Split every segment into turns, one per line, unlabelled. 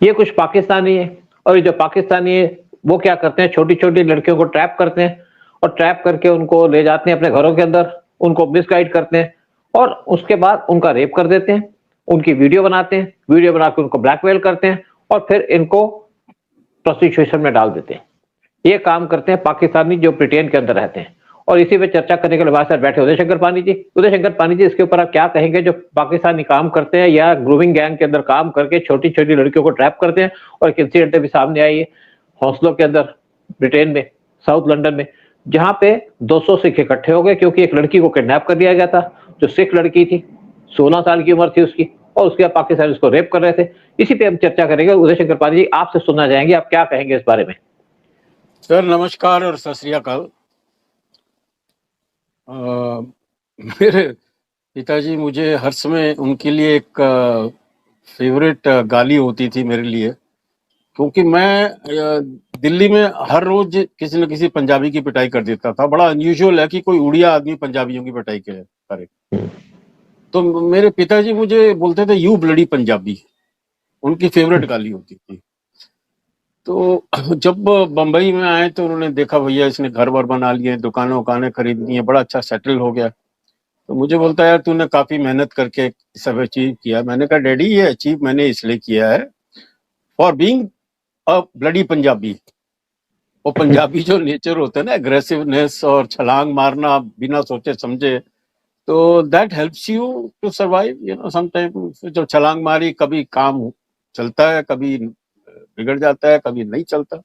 ये कुछ पाकिस्तानी है, और ये जो पाकिस्तानी है वो क्या करते हैं, छोटी-छोटी लड़कियों को ट्रैप करते हैं और ट्रैप करके उनको ले जाते हैं अपने घरों के अंदर, उनको मिसगाइड करते हैं और उसके बाद उनका रेप कर देते हैं, उनकी वीडियो बनाते हैं, वीडियो बना के उनको ब्लैकमेल करते हैं और फिर इनको प्रोस्टिट्यूशन में डाल देते हैं। ये काम करते हैं पाकिस्तानी जो ब्रिटेन के अंदर रहते हैं। और इसी पे चर्चा करने के लिए हमारे साथ बैठे उदय शंकर पानी जी। उदय शंकर पानी जी, इसके ऊपर आप क्या कहेंगे, जो पाकिस्तानी काम करते हैं या ग्रूमिंग गैंग के अंदर काम करके छोटी-छोटी लड़कियों को ट्रैप करते हैं, और एक इंसिडेंट अभी सामने आई है हॉस्टलों के अंदर ब्रिटेन में, साउथ लंदन में, जहां पे 200 सिख इकट्ठे हो गए क्योंकि एक लड़की को किडनैप कर लिया गया था, जो सिख लड़की थी, 16 साल की उम्र थी उसकी, और उसके बाद पाकिस्तानी उसको रेप कर रहे थे। इसी पे हम चर्चा करेंगे। उदय शंकर पानी जी, आपसे सुनना चाहेंगे, आप क्या कहेंगे इस बारे में?
सर नमस्कार और सत श्री अकाल। मेरे पिताजी, मुझे हर समय उनके लिए एक फेवरेट गाली होती थी मेरे लिए, क्योंकि मैं दिल्ली में हर रोज किसी न किसी पंजाबी की पिटाई कर देता था। बड़ा अनयूजुअल है कि कोई उड़िया आदमी पंजाबियों की पिटाई करे। तो मेरे पिताजी मुझे बोलते थे यू ब्लडी पंजाबी, उनकी फेवरेट गाली होती थी। तो जब बंबई में आए तो उन्होंने देखा भैया इसने घर वर बना लिए, दुकानें उकानें खरीद ली हैं, बड़ा अच्छा सेटल हो गया। तो मुझे बोलता है यार तूने काफी मेहनत करके सब अचीव किया। मैंने कहा डैडी ये अचीव मैंने इसलिए किया है for being a bloody Punjabi. वो पंजाबी जो नेचर होता है ना, एग्रेसिवनेस और छलांग मारना बिना सोचे समझे, तो that helps you to survive. You know sometime जब छलांग मारी, कभी काम चलता है, कभी बिगड़ जाता है, कभी नहीं चलता,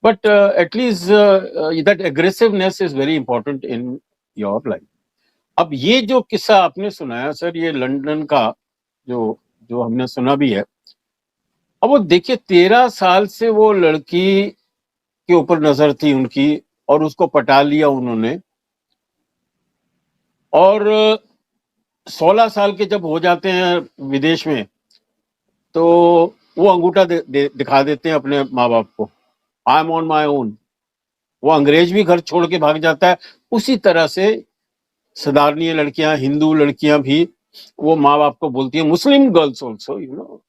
but at least that aggressiveness is very important in your life. अब ये जो किस्सा आपने सुनाया सर, ये लंदन का जो जो हमने सुना भी है। अब वो देखिए 13 साल से वो लड़की के ऊपर नजर थी उनकी, और उसको पटा लिया उन्होंने, और 16 साल के जब हो जाते हैं विदेश में, तो वो अंगूठा दिखा देते हैं अपने माँ बाप को, I am on my own. वो अंग्रेज भी घर छोड़ के भाग जाता है। उसी तरह से सधारणीय लड़कियां, हिंदू लड़कियां भी वो माँ बाप को बोलती है, Muslim girls also, you know,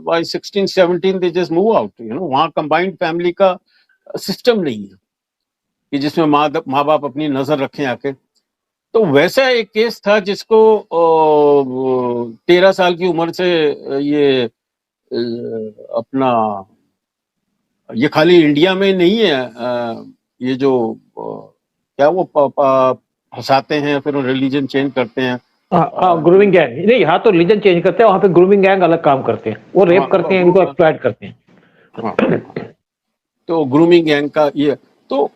by 16-17 they just move out. You know, वहाँ कंबाइंड फैमिली का सिस्टम नहीं है कि जिसमें माँ बाप अपनी नजर रखें आके। तो वैसा एक केस था जिसको 13 साल की उम्र से ये अपना, ये खाली इंडिया में नहीं है, ये जो क्या वो फंसाते हैं फिर रिलीजन चेंज करते हैं।
ग्रूमिंग गैंग नहीं, यहाँ तो रिलीजन चेंज करते हैं, वहाँ पे ग्रूमिंग गैंग अलग काम करते हैं, वो रेप करते हैं, इनको एक्सप्लॉइट करते हैं।
तो ग्रूमिंग गैंग का ये तो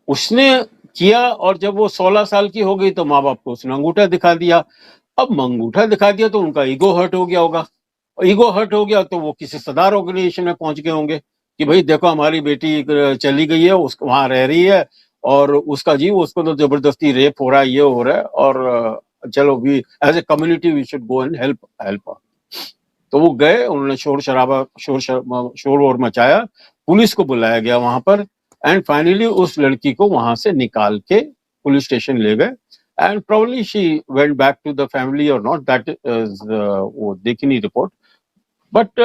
उसने किया, और जब वो 16 साल की हो गई तो माँ बाप को उसने अंगूठा दिखा दिया। अब अंगूठा दिखा दिया तो उनका ईगो हर्ट हो गया होगा, ईगो हर्ट हो गया तो वो किसी सदार ऑर्गेनाइजेशन में पहुंच गए होंगे कि भाई देखो हमारी बेटी चली गई है, उसको वहां रह रही है, और उसका जी उसको तो जबरदस्ती रेप हो रहा है, ये हो रहा है, और चलो we as a community we should go and help. तो वो गए, उन्होंने शोर वोर मचाया, पुलिस को बुलाया गया वहां पर, एंड फाइनली उस लड़की को वहां से निकाल के पुलिस स्टेशन ले गए, and probably she went back to the family और नॉट, दैट इज वो देखी नहीं रिपोर्ट। बट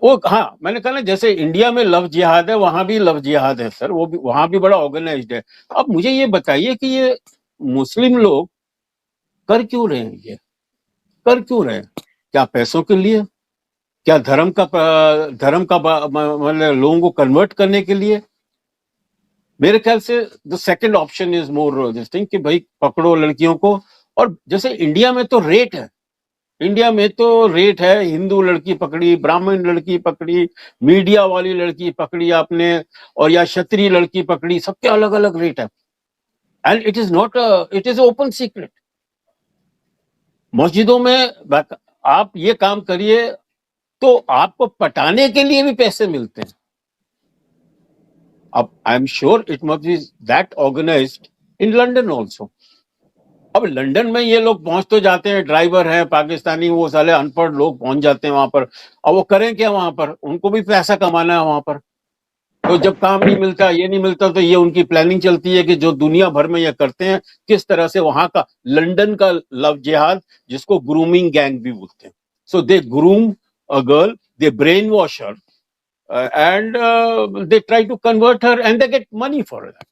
वो हाँ, मैंने कहा ना जैसे इंडिया में लव जिहाद है, वहां भी लव जिहाद है सर, वो भी वहां भी बड़ा ऑर्गेनाइज्ड है। अब मुझे ये बताइए कि ये मुस्लिम लोग कर क्यों रहे हैं, ये कर क्यों रहे हैं? क्या पैसों के लिए? क्या धर्म का मतलब लोगों को कन्वर्ट करने के लिए? मेरे ख्याल से the second option is more this thing कि भाई पकड़ो लड़कियों को। और जैसे इंडिया में तो रेट है, इंडिया में तो रेट है, हिंदू लड़की पकड़ी, ब्राह्मण लड़की पकड़ी, मीडिया वाली लड़की पकड़ी आपने, और या क्षत्रिय लड़की पकड़ी, सबके अलग अलग रेट है, and it is not, it is open secret. मस्जिदों में आप ये काम करिए तो आपको पटाने के लिए भी पैसे मिलते हैं। अब I am sure it must be that organized in London also. अब लंदन में ये लोग पहुंच तो जाते हैं, ड्राइवर हैं पाकिस्तानी, वो साले अनपढ़ लोग पहुंच जाते हैं वहां पर। अब वो करें क्या वहां पर? उनको भी पैसा कमाना है वहां पर। तो जब काम नहीं मिलता, ये नहीं मिलता, तो ये उनकी प्लानिंग चलती है कि जो दुनिया भर में ये करते हैं, किस तरह से वहां का लंदन का लव जिहाद, जिसको ग्रूमिंग गैंग भी बोलते हैं। So they groom a girl they brainwash her, and they try to convert her and they get money for that.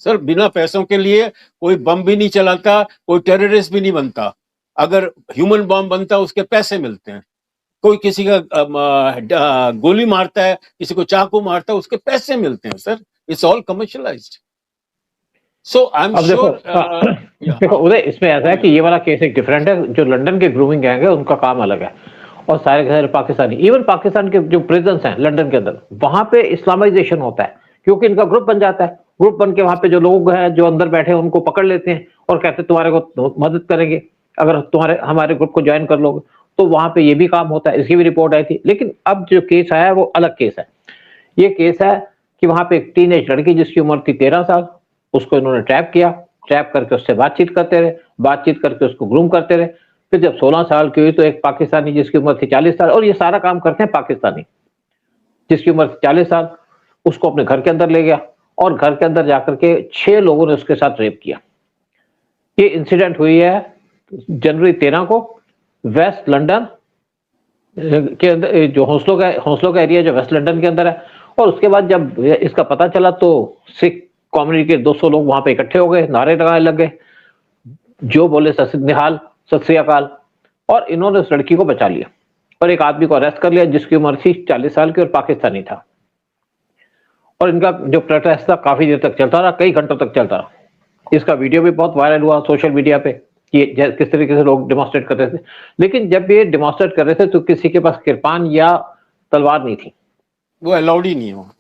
Sir बिना पैसों के लिए कोई बम भी नहीं चलाता, कोई टेररिस्ट भी नहीं बनता। अगर ह्यूमन बम बनता उसके पैसे मिलते हैं। कोई किसी का गोली मारता है, किसी को चाकू मारता है, उसके पैसे मिलते हैं sir. It's all commercialised. So I am sure.
देखो उदय, इसमें ऐसा है कि ये वाला केस एक डिफरेंट है। जो लंदन के ग्रूमिंग गैंग है उनका काम अलग है, और सारे के सारे पाकिस्तानी, इवन पाकिस्तान के जो प्रिजन्स हैं लंदन के अंदर, वहां पे इस्लामाइजेशन होता है, क्योंकि इनका ग्रुप बन जाता है। ग्रुप बन के वहां पे जो लोग हैं जो अंदर बैठे हैं उनको पकड़ लेते हैं और कहते हैं तुम्हारे को मदद करेंगे अगर तुम्हारे हमारे ग्रुप को ज्वाइन कर लोगे। तो वहां पे ये भी काम होता है, इसकी भी रिपोर्ट आई थी। लेकिन अब जो केस आया है वो अलग केस है। ये केस है कि वहां पे एक टीनेज लड़की जिसकी उम्र थी 13 साल, उसको इन्होंने ट्रैप किया, ट्रैप करके उससे बातचीत करते रहे, बातचीत करके उसको ग्रूम करते रहे। फिर जब 16 साल की हुई तो एक पाकिस्तानी जिसकी उम्र थी 40 साल, और ये सारा काम करते हैं पाकिस्तानी, जिसकी उम्र थी 40 साल, उसको अपने घर के अंदर ले गया और घर के अंदर जाकर के 6 लोगों ने उसके साथ रेप किया। ये इंसिडेंट हुई है जनवरी 13 को वेस्ट लंदन के अंदर, जो हौसलों का एरिया जो वेस्ट लंदन के अंदर है। और उसके बाद जब इसका पता चला तो सिख कम्युनिटी के 200 लोग वहां पे इकट्ठे हो गए, नारे लगाने लग गए, जो बोले निहाल सत श्री अकाल, और इन्होंने उस लड़की को बचा लिया और एक आदमी को अरेस्ट कर लिया जिसकी उम्र थी 40 साल की और पाकिस्तानी था। और इनका जो प्रोटेस्ट था काफी देर तक चलता रहा, कई घंटों तक चलता रहा। इसका वीडियो भी बहुत वायरल हुआ सोशल मीडिया पे कि किस तरीके से लोग डिमॉन्स्ट्रेट कर रहे थे। लेकिन जब ये डिमॉन्स्ट्रेट कर रहे थे तो किसी के पास किरपान या तलवार नहीं थी,
वो अलाउड ही नहीं है।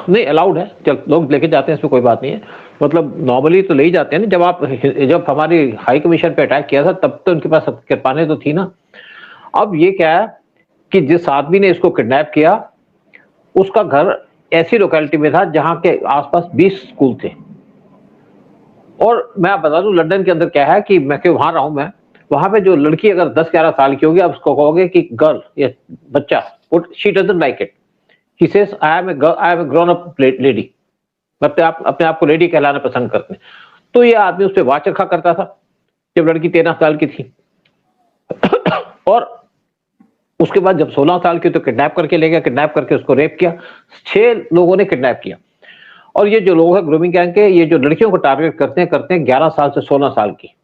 नहीं अलाउड है, चल लोग लेके जाते हैं, इसमें कोई बात नहीं है। मतलब नॉर्मली तो ले ही जाते हैं ना। जब हमारी हाई कमीशन पे अटैक किया था तब तो उनके पास किरपाने तो थी ना। अब ये क्या है कि जिस आदमी ने इसको किडनैप किया उसका घर ऐसी लोकेलिटी में था जहां के आसपास 20 स्कूल थे। और मैं आप बता दूं लंदन के अंदर क्या है कि मैं वहां रहा हूं, मैं वहां पे जो लड़की अगर 10-11 साल की होगी आप उसको कहोगे कि गर्ल या बच्चा, she doesn't like it, she says I am a grown up lady, अपने आप को लेडी कहलाना पसंद करते हैं। तो ये आदमी उस पर वाच रखा करता था जब लड़की 13 साल की थी। और उसके बाद जब 16 साल की तो किडनैप करके ले गया, किडनैप करके उसको रेप किया। 6 लोगों ने किडनैप किया। और ये जो लोग हैं ग्रूमिंग गैंग के, ये जो लड़कियों को टारगेट करते हैं 11 साल से 16 साल की,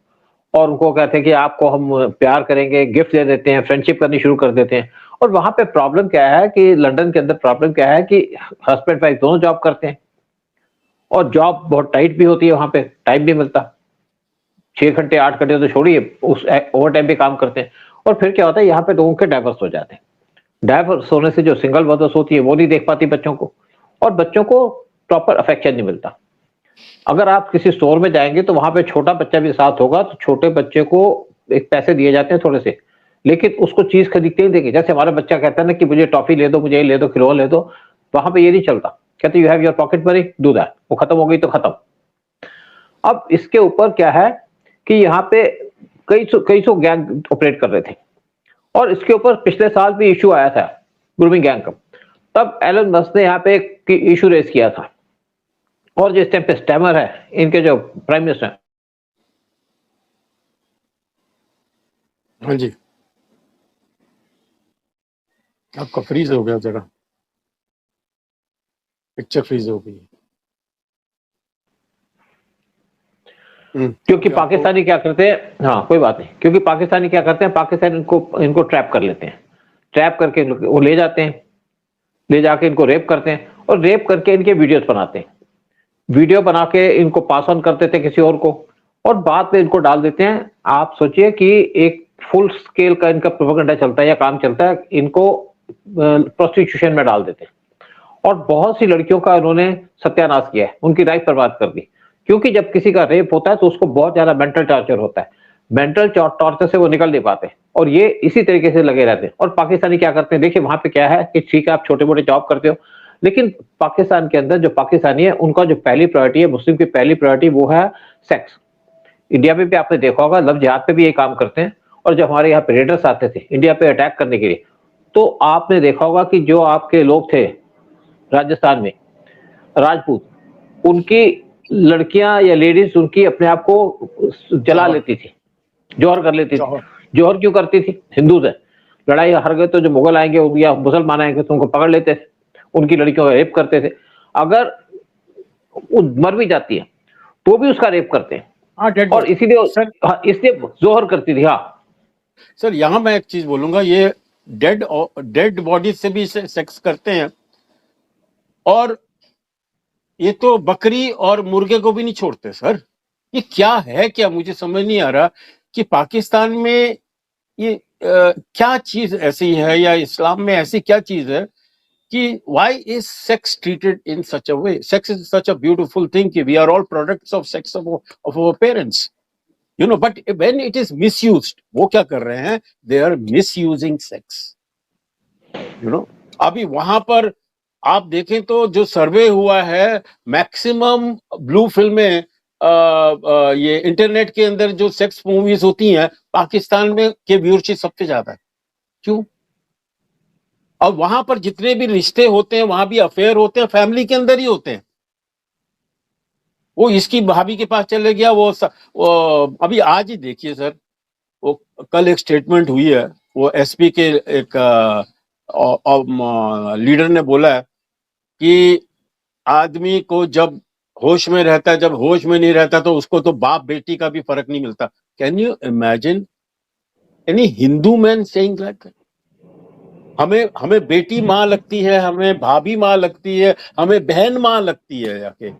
और उनको कहते हैं कि आपको हम प्यार करेंगे, गिफ्ट दे देते हैं, फ्रेंडशिप करनी शुरू कर देते हैं। और वहां पे प्रॉब्लम क्या है कि लंदन के अंदर प्रॉब्लम क्या है कि हस्बैंड वाइफ दोनों जॉब करते हैं और जॉब बहुत टाइट भी होती है, वहां पे टाइम नहीं मिलता। 6 घंटे 8 घंटे तो छोड़िए, उस ओवर टाइम पे काम करते हैं। और फिर क्या होता है यहाँ पे लोगों के डाइवर्स हो जाते हैं। डाइवर्स होने से जो सिंगल मदर्स होती है वो नहीं देख पाती बच्चों को, और बच्चों को प्रॉपर अफेक्शन नहीं मिलता। अगर आप किसी स्टोर में जाएंगे तो वहां पे छोटा बच्चा भी साथ होगा, तो छोटे बच्चे को एक पैसे दिए जाते हैं थोड़े से, लेकिन उसको चीज खरीदते ही देंगे। जैसे हमारा बच्चा कहता है ना कि मुझे टॉफी ले दो, मुझे ये ले दो, खिलौना ले दो, वहां पे ये नहीं चलता। कहते you have your pocket money, do that. वो खत्म हो गई तो खत्म। अब इसके ऊपर क्या है कि यहाँ पे कई सौ गैंग ऑपरेट कर रहे थे, और इसके ऊपर पिछले साल भी इशू आया था ग्रूमिंग गैंग का। तब एलन मस्क ने यहाँ पे एक इशू रेस किया था, और जिस टाइम पे स्टैमर है इनके जो प्राइम मिनिस्टर हैं,
हाँ जी, आपका फ्रीज हो गया, जरा पिक्चर फ्रीज हो गई।
क्योंकि पाकिस्तानी क्या करते हैं, हाँ कोई बात नहीं, क्योंकि पाकिस्तानी क्या करते हैं, पाकिस्तानी इनको ट्रैप कर लेते हैं, ट्रैप करके वो ले जाते हैं, ले जाके इनको रेप करते हैं, और रेप करके इनके वीडियोस बनाते हैं, वीडियो बना के इनको पास ऑन कर देते हैं किसी और को, और बाद में इनको डाल देते हैं। आप सोचिए कि एक फुल स्केल का इनका प्रोपेगेंडा चलता है या काम चलता है, इनको प्रोस्टिट्यूशन में डाल देते हैं। और बहुत सी लड़कियों का इन्होंने सत्यानाश किया है, उनकी लाइफ बर्बाद कर दी। क्योंकि जब किसी का रेप होता है तो उसको बहुत ज्यादा मेंटल टॉर्चर होता है, मेंटल टॉर्चर से वो निकल नहीं पाते, और ये इसी तरीके से लगे रहते हैं। और पाकिस्तानी क्या करते हैं, देखिए वहां पे क्या है कि ठीक है आप छोटे मोटे जॉब करते हो, लेकिन पाकिस्तान के अंदर जो पाकिस्तानी है उनका जो पहली प्रायोरिटी है, मुस्लिम की पहली प्रायोरिटी वो है सेक्स। इंडिया में भी आपने देखा होगा लव जिहाद पे भी ये काम करते हैं। और जब हमारे यहाँ पे रेडर्स आते थे इंडिया पे अटैक करने के लिए, तो आपने देखा होगा कि जो आपके लोग थे राजस्थान में राजपूत, उनकी लड़कियां या लेडीज उनकी अपने आप को जला लेती थी, जौहर कर लेती थी। जौहर क्यों करती थी, हिंदूज है, लड़ाई हार गए तो जो मुगल आएंगे या मुसलमान आएंगे तो उनको पकड़ लेते थे, उनकी लड़कियों का रेप करते थे। अगर वो मर भी जाती है तो भी उसका रेप करते हैं,
हाँ, डेड
और
बॉडी
इसीलिए
सर।
इसलिए जोहर करती थी। हाँ
सर यहाँ मैं एक चीज बोलूंगा, ये डेड डेड बॉडी से भी सेक्स करते हैं, और ये तो बकरी और मुर्गे को भी नहीं छोड़ते सर। ये क्या है, क्या मुझे समझ नहीं आ रहा कि पाकिस्तान में ये क्या चीज ऐसी है, या इस्लाम में ऐसी क्या चीज है कि why is sex treated in such a way? Sex is such a beautiful thing कि we are all products of sex of our parents, you know, but when it is misused, वो क्या कर रहे हैं? They are misusing sex, you know। अभी वहां पर आप देखें तो जो सर्वे हुआ है, मैक्सिमम ब्लू फिल्में ये इंटरनेट के अंदर जो सेक्स मूवीज होती हैं पाकिस्तान में के व्यूअरशिप सबसे ज्यादा है। क्यों? और वहां पर जितने भी रिश्ते होते हैं, वहां भी अफेयर होते हैं, फैमिली के अंदर ही होते हैं। वो इसकी भाभी के पास चले गया, वो अभी आज ही देखिए सर, वो कल एक स्टेटमेंट हुई है, वो एसपी के एक लीडर ने बोला है कि आदमी को जब होश में रहता है, जब होश में नहीं रहता तो उसको तो बाप बेटी का भी फर्क नहीं मिलता। Can you imagine any Hindu man saying like that? हमें बेटी माँ लगती है, हमें भाभी माँ लगती है, हमें बहन माँ लगती है जाके।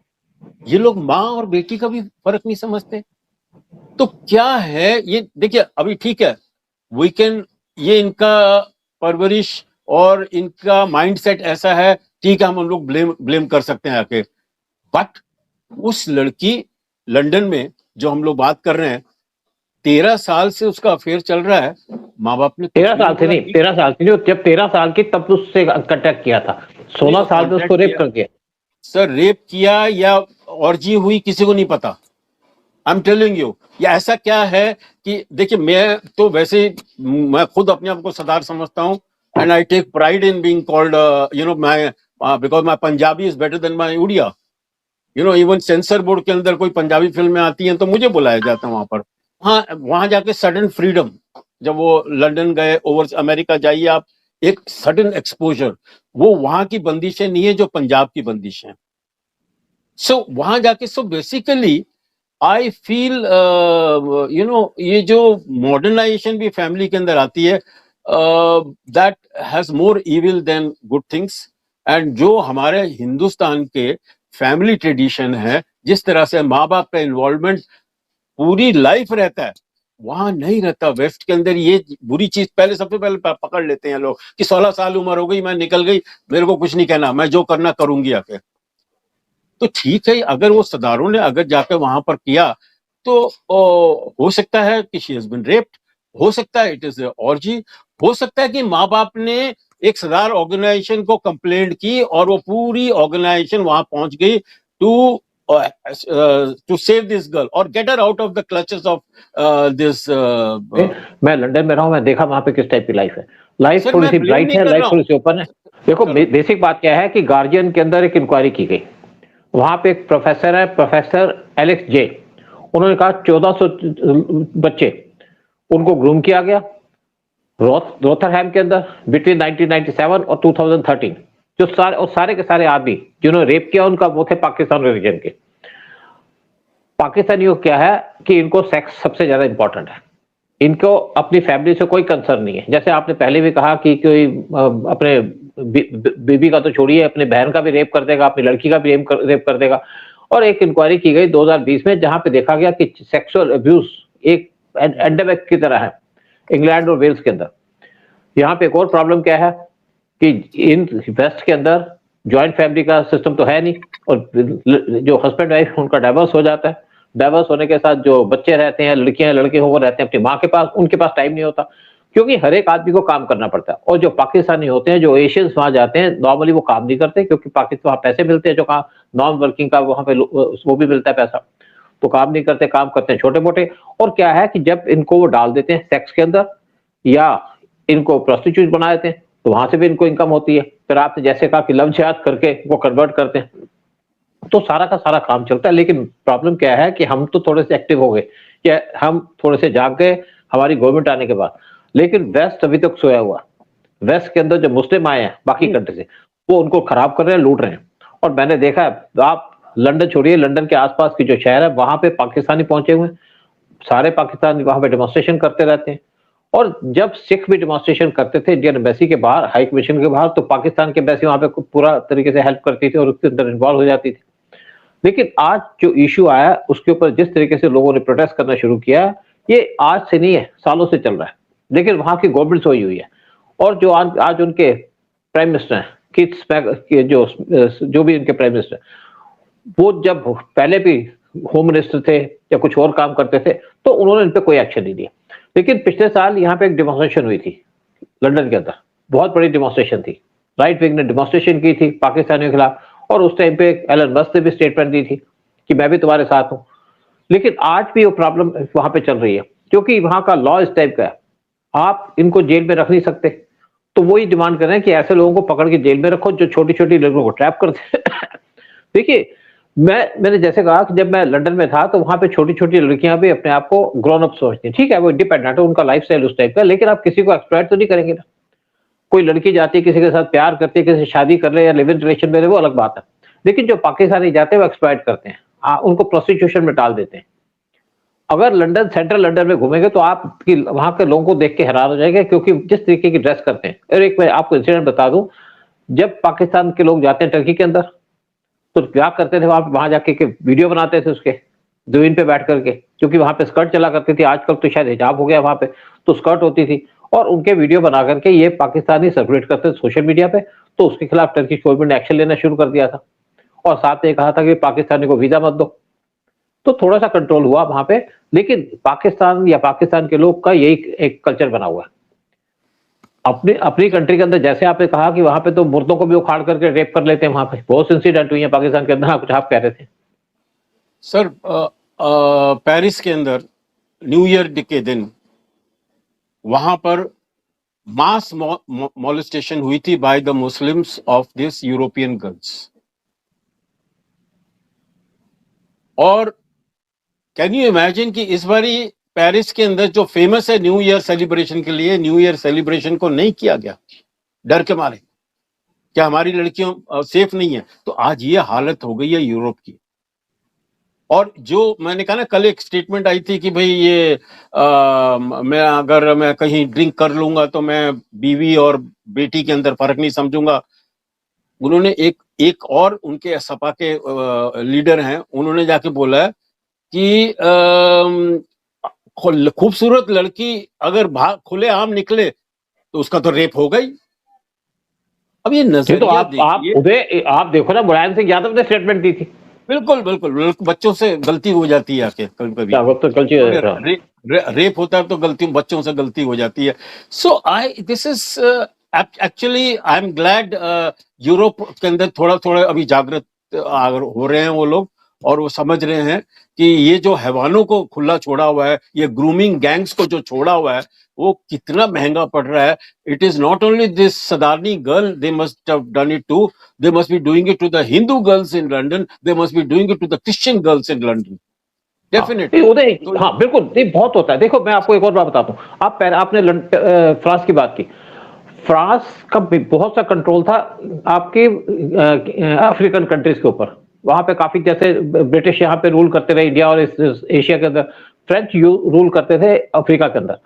ये लोग माँ और बेटी का भी फर्क नहीं समझते। तो क्या है ये? देखिए अभी ठीक है, वी कैन, ये इनका परवरिश और इनका माइंडसेट ऐसा है, ठीक है, हम लोग ब्लेम कर सकते हैं आके। बट उस लड़की लंदन में जो हम लोग बात कर रहे हैं, 13 साल से उसका अफेयर चल रहा है, माँ बाप ने
13 साल से नहीं, 13 साल से नहीं, जब 13 साल की तब उससे कांटेक्ट किया था, 16 साल में उसको रेप कर दिया।
सर रेप किया या ऑर्जी हुई किसी को नहीं पता। आई एम टेलिंग यू, या ऐसा क्या है कि देखिए, मैं तो वैसे मैं खुद अपने आप को सरदार समझता हूँ, and I take pride in being called, you know, my because my Punjabi is better than my Oriya, you know. Even censor board के अंदर कोई पंजाबी फिल्में आती हैं तो मुझे बुलाया जाता है वहां पर। हाँ, वहां जाके सडन फ्रीडम, जब वो लंदन गए, ओवर अमेरिका जाइए आप, एक सडन एक्सपोजर, वो वहां की बंदिशें नहीं है जो पंजाब की बंदिशें। सो वहां जाके, so basically I feel, you know, ये जो मॉडर्नाइजेशन भी फैमिली के अंदर आती है, that has more evil than good things. And जो हमारे हिंदुस्तान के फैमिली ट्रेडिशन है, जिस तरह से माँ बाप का इन्वॉल्वमेंट पूरी लाइफ रहता है, वहां नहीं रहता। वेस्ट के अंदर ये बुरी चीज पहले, सबसे पहले पकड़ लेते हैं लोग कि 16 साल उम्र हो गई, मैं निकल गई, मेरे को कुछ नहीं कहना, मैं जो करना करूंगी आके। तो ठीक है, अगर वो सरदारों ने अगर जाकर वहां पर किया तो हो सकता है कि शी हैज बीन रेप्ड, हो सकता है इट इज ऑर्जी, हो सकता है कि माँ बाप ने एक सरदार ऑर्गेनाइजेशन को कंप्लेंट की और वो पूरी ऑर्गेनाइजेशन वहां पहुंच गई टू सेव दिस गर्ल और get her out of the clutches of this.
मैं लंदन में रहा हूं, मैं देखा वहां पे किस टाइप की लाइफ है। लाइफ
सर
थोड़ी
मैं
सी
ब्लेम
ब्राइट
नहीं
है,
कर
लाइफ
रहा
थोड़ी
हूँ।
सी ओपन है। देखो बेसिक बात क्या है कि गार्जियन के अंदर एक इंक्वायरी की गई, वहां पे एक प्रोफेसर है, प्रोफेसर एलेक्स जे, उन्होंने कहा 1400 बच्चे, उनको ग्रूम किया गया रोथरहैम के अंदर बिटवीन 1997 और 2013। जो सारे के सारे आदमी जिन्होंने रेप किया उनका वो थे पाकिस्तान रीजन के। पाकिस्तानियों क्या है कि इनको सेक्स सबसे ज्यादा इंपॉर्टेंट है, इनको अपनी फैमिली से कोई कंसर्न नहीं है। जैसे आपने पहले भी कहा कि कोई अपने बीबी का तो छोड़िए, अपने बहन का भी रेप कर देगा, अपनी लड़की का भी रेप कर देगा। और एक इंक्वायरी की गई 2020 में, जहां पे देखा गया कि सेक्सुअल अब्यूज एक एंडेमिक की तरह है इंग्लैंड और वेल्स के अंदर। यहाँ पे एक और प्रॉब्लम क्या है कि इन वेस्ट के अंदर जॉइंट फैमिली का सिस्टम तो है नहीं, और जो हस्बैंड वाइफ उनका डाइवर्स हो जाता है। डाइवर्स होने के साथ जो बच्चे रहते हैं, लड़कियां लड़के हो, वो रहते हैं अपनी माँ के पास, उनके पास टाइम नहीं होता, क्योंकि हर एक आदमी को काम करना पड़ता है। और जो पाकिस्तानी होते हैं, जो एशियंस वहां जाते हैं, नॉर्मली वो काम नहीं करते, क्योंकि पाकिस्तान वहां पैसे मिलते हैं, जो काम नॉन वर्किंग का वहां पे वो भी मिलता है पैसा, तो काम नहीं करते, काम करते हैं छोटे मोटे। और क्या है कि जब इनको वो डाल देते हैं सेक्स के अंदर या इनको प्रोस्टिट्यूट बना देते हैं, तो वहां से भी इनको इनकम होती है। फिर आपने जैसे कहा कि लव जिहाद करके वो कन्वर्ट करते हैं, तो सारा का सारा काम चलता है। लेकिन प्रॉब्लम क्या है कि हम तो थोड़े से एक्टिव हो गए, कि हम थोड़े से जाग गए हमारी गवर्नमेंट आने के बाद। लेकिन वेस्ट अभी तक सोया हुआ। वेस्ट के अंदर जो मुस्लिम आए हैं बाकी कंट्री से, वो उनको खराब कर रहे हैं, लूट रहे हैं। और मैंने देखा है, आप लंदन छोड़िए, लंदन के आसपास की जो शहर है वहां पे पाकिस्तानी पहुंचे हुए हैं। सारे पाकिस्तानी वहां पे डेमोन्स्ट्रेशन करते रहते हैं। और जब सिख भी डेमोन्स्ट्रेशन करते थे इंडियन एम्बेसी के बाहर, हाई कमीशन के बाहर, तो पाकिस्तान की एम्बेसी वहां पे पूरा तरीके से हेल्प करती थी और उसके अंदर इन्वॉल्व हो जाती थी। लेकिन आज जो इश्यू आया उसके ऊपर जिस तरीके से लोगों ने प्रोटेस्ट करना शुरू किया, ये आज से नहीं है, सालों से चल रहा है। लेकिन वहां की गवर्नमेंट सोई हुई है। और जो आज उनके प्राइम मिनिस्टर हैं, कीथ स्पैक के जो भी उनके प्राइम मिनिस्टर, वो जब पहले भी होम मिनिस्टर थे या कुछ और काम करते थे तो उन्होंने इन पे कोई एक्शन नहीं लिया। लेकिन पिछले साल यहाँ पे एक डेमोन्स्ट्रेशन हुई थी लंदन के अंदर, बहुत बड़ी डेमोन्स्ट्रेशन थी। राइट विंग ने डेमोन्स्ट्रेशन की थी पाकिस्तानियों के खिलाफ, और उस टाइम पे एलन मस्क ने भी स्टेटमेंट दी थी कि मैं भी तुम्हारे साथ हूं। लेकिन आज भी वो प्रॉब्लम वहां पे चल रही है, क्योंकि वहां का लॉ इस टाइप का है, आप इनको जेल में रख नहीं सकते। तो वही डिमांड कर रहे हैं कि ऐसे लोगों को पकड़ के जेल में रखो जो छोटी छोटी लड़कियों को ट्रैप करते हैं। देखिए, मैंने जैसे कहा कि जब मैं लंदन में था तो वहां पे छोटी छोटी लड़कियां भी अपने आप को ग्रोन अप समझती हैं। ठीक है, वो इंडिपेंडेंट है, उनका लाइफस्टाइल उस टाइप का, लेकिन आप किसी को एक्सप्लॉइट तो नहीं करेंगे ना। कोई लड़की जाती है किसी के साथ प्यार करती है, किसी से शादी कर ले या लिव इन रिलेशन में रहे, वो अलग बात है। लेकिन जो पाकिस्तानी जाते हैं वो एक्सप्लॉइट करते हैं, उनको प्रोस्टिट्यूशन में डाल देते हैं। अगर लंदन, सेंट्रल लंदन में घूमेंगे तो आपकी वहां के लोगों को देख के हैरान हो जाएगा, क्योंकि जिस तरीके की ड्रेस करते हैं। और एक मैं आपको इंसिडेंट बता दूं, जब पाकिस्तान के लोग जाते हैं टर्की के अंदर तो क्या करते थे, वहां जाके के वीडियो बनाते थे उसके जमीन पे बैठ करके, क्योंकि वहां पे स्कर्ट चला करती थी। आजकल तो शायद हिजाब हो गया वहां पे, तो स्कर्ट होती थी, और उनके वीडियो बना करके ये पाकिस्तानी सर्कुलेट करते थे सोशल मीडिया पे। तो उसके खिलाफ टर्किश गवर्नमेंट ने एक्शन लेना शुरू कर दिया था, और साथ में कहा था कि पाकिस्तानी को वीजा मत दो। तो थोड़ा सा कंट्रोल हुआ वहां पे। लेकिन पाकिस्तान या पाकिस्तान के लोग का यही एक कल्चर बना हुआ है। अपनी अपनी कंट्री के अंदर, जैसे आपने कहा कि वहां पे तो मुर्दों को भी उखाड़ करके रेप कर लेते हैं, वहां पे बहुत इंसिडेंट हुई है पाकिस्तान के अंदर। कुछ आप कह रहे थे
सर, पेरिस के अंदर न्यू ईयर के दिन वहां पर मास मॉलेस्टेशन हुई थी by the Muslims of this European girls. और कैन यू इमेजिन कि इस बारी पेरिस के अंदर जो फेमस है न्यू ईयर सेलिब्रेशन के लिए, न्यू ईयर सेलिब्रेशन को नहीं किया गया, डर के मारे क्या हमारी लड़कियों सेफ नहीं है। तो आज ये हालत हो गई है यूरोप की। और जो मैंने कहा ना, कल एक स्टेटमेंट आई थी कि भाई ये मैं कहीं ड्रिंक कर लूंगा तो मैं बीवी और बेटी के अंदर फर्क नहीं समझूंगा। उन्होंने एक और उनके सपा के लीडर हैं, उन्होंने जाके बोला है कि खूबसूरत लड़की अगर खुले आम निकले तो उसका तो रेप होगा ही। अब ये नजरिया
तो आप देखो ना, मुलायम सिंह यादव ने स्टेटमेंट दी थी।
बिल्कुल बिल्कुल, बच्चों से गलती हो जाती है आके कभी कभी, रेप होता है तो गलती बच्चों से गलती हो जाती है। So this is actually I am glad Europe के अंदर थोड़ा थोड़ा अभी जागृत हो रहे हैं वो लोग, और वो समझ रहे हैं कि ये जो हैवानों को खुला छोड़ा हुआ है, ये ग्रूमिंग गैंग्स को जो छोड़ा हुआ है, वो कितना महंगा पड़ रहा है। It is not only this Sardarni girl, they must have done it too, they must be doing it to the Hindu girls in London, they must be doing it to the Christian girls in London. Definitely
Uday, हाँ बिल्कुल, ये बहुत होता है। देखो मैं आपको एक और बात बताता हूँ, आपने फ्रांस की बात की। फ्रांस का बहुत सा कंट्रोल था आपकी अफ्रीकन कंट्रीज के ऊपर। वहां पे काफी, जैसे ब्रिटिश यहाँ पे रूल करते रहे इंडिया और एशिया के अंदर, फ्रेंच रूल करते थे अफ्रीका के अंदर।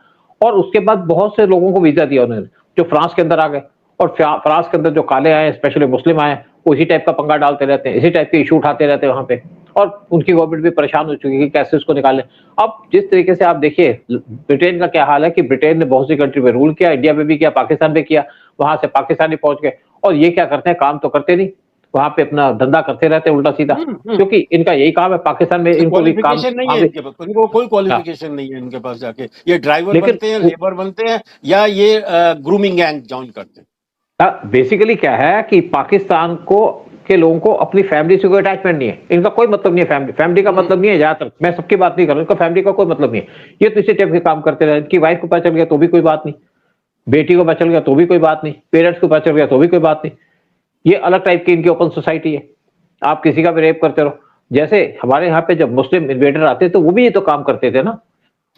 और उसके बाद बहुत से लोगों को वीजा दिया उन्होंने जो फ्रांस के अंदर आ गए। और फ्रांस के अंदर जो काले आए, स्पेशली मुस्लिम आए, उसी टाइप का पंगा डालते रहते हैं, इसी टाइप के इशू उठाते रहते हैं वहां पे। और उनकी गवर्नमेंट भी परेशान हो चुकी है कि कैसे उसको निकालें। अब जिस तरीके से आप देखिए ब्रिटेन का क्या हाल है, कि ब्रिटेन ने बहुत सी कंट्री में रूल किया, इंडिया में भी किया, पाकिस्तान में किया, वहां से पाकिस्तानी पहुंच गए। और ये क्या करते हैं, काम तो करते नहीं, वहां पे अपना धंधा करते रहते हैं उल्टा सीधा, क्योंकि इनका यही काम है। पाकिस्तान में इनको भी काम
नहीं है, इनके पास कोई क्वालिफिकेशन नहीं है इनके पास। जाके ये ड्राइवर बनते हैं, लेबर बनते हैं, या ये ग्रूमिंग गैंग ज्वाइन करते हैं।
बेसिकली क्या है कि पाकिस्तान के लोगों को अपनी फैमिली से कोई अटैचमेंट नहीं है। इनका कोई मतलब नहीं है, फैमिली का मतलब नहीं है। ज्यादातर मैं सबकी बात नहीं कर रहा हूं, इनका फैमिली का कोई मतलब नहीं है। ये तो इसी टाइप के काम करते रहे। इनकी वाइफ को पता चल गया तो भी कोई बात नहीं, बेटी को पता चल गया तो भी कोई बात नहीं, पेरेंट्स को पता चल गया तो भी कोई बात नहीं। ये अलग टाइप की इनकी ओपन सोसाइटी है, आप किसी का भी रेप करते रहो। जैसे हमारे यहाँ पे जब मुस्लिम इन्वेडर आते तो वो भी ये तो काम करते थे ना।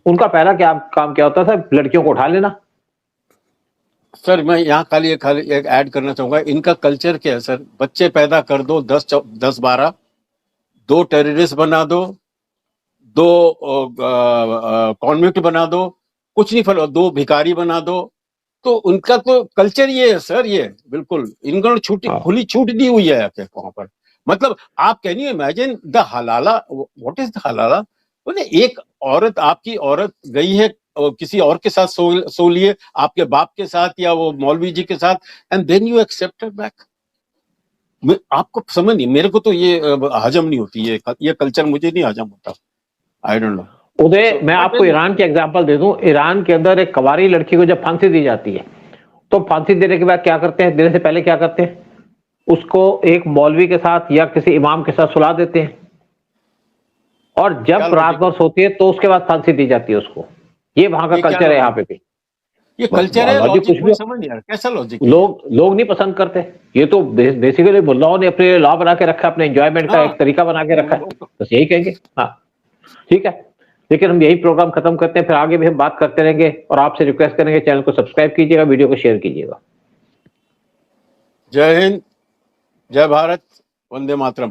उनका पहला क्या काम क्या होता था, लड़कियों को उठा लेना,
सर मैं यहाँ खाली एक ऐड करना चाहूंगा, इनका कल्चर क्या है सर, बच्चे पैदा कर दो 10-12, 2 टेररिस्ट बना दो, 2 कॉन्विक्ट बना दो, कुछ नहीं फल, 2 भिखारी बना दो। तो उनका तो कल्चर ये है सर, ये बिल्कुल इनको छूट,
हाँ।
खुली छूट दी हुई है वहां पर। मतलब आप कैन यू इमेजिन द हलाला, व्हाट इज द हलाला? बोले एक औरत, आपकी औरत गई है किसी और के साथ सो लिए, आपके बाप के साथ या वो मौलवी जी के साथ, and then you accept back. आपको समझ नहीं, मेरे को तो ये हजम नहीं होती, ये कल्चर मुझे नहीं हजम होता। I don't know.
उदय, मैं आपको ईरान की एग्जांपल दे दूं। ईरान के अंदर एक कवारी लड़की को जब फांसी दी जाती है, तो फांसी देने के बाद क्या करते हैं, देने से पहले क्या करते हैं, उसको एक मौलवी के साथ या किसी इमाम के साथ सुला देते हैं, और जब रात भर सोती है तो उसके बाद फांसी दी जाती है उसको। ये वहां का कल्चर है यहाँ पे भी।
ये कल्चर है,
लॉजिक कुछ
लॉजिक
भी
मुझे समझ नहीं आ रहा, कैसा लॉजिक?
लोग नहीं पसंद करते। ये तो बेसिकली मुल्लाओं ने अपने लॉ बना के रखा है, अपने एंजॉयमेंट का एक तरीका बना के रखा है, बस यही कहेंगे। हाँ ठीक है, लेकिन हम यही प्रोग्राम खत्म करते हैं, फिर आगे भी हम बात करते रहेंगे, और आपसे रिक्वेस्ट करेंगे चैनल को सब्सक्राइब कीजिएगा, वीडियो को शेयर कीजिएगा।
जय हिंद, जय भारत, वंदे मातरम।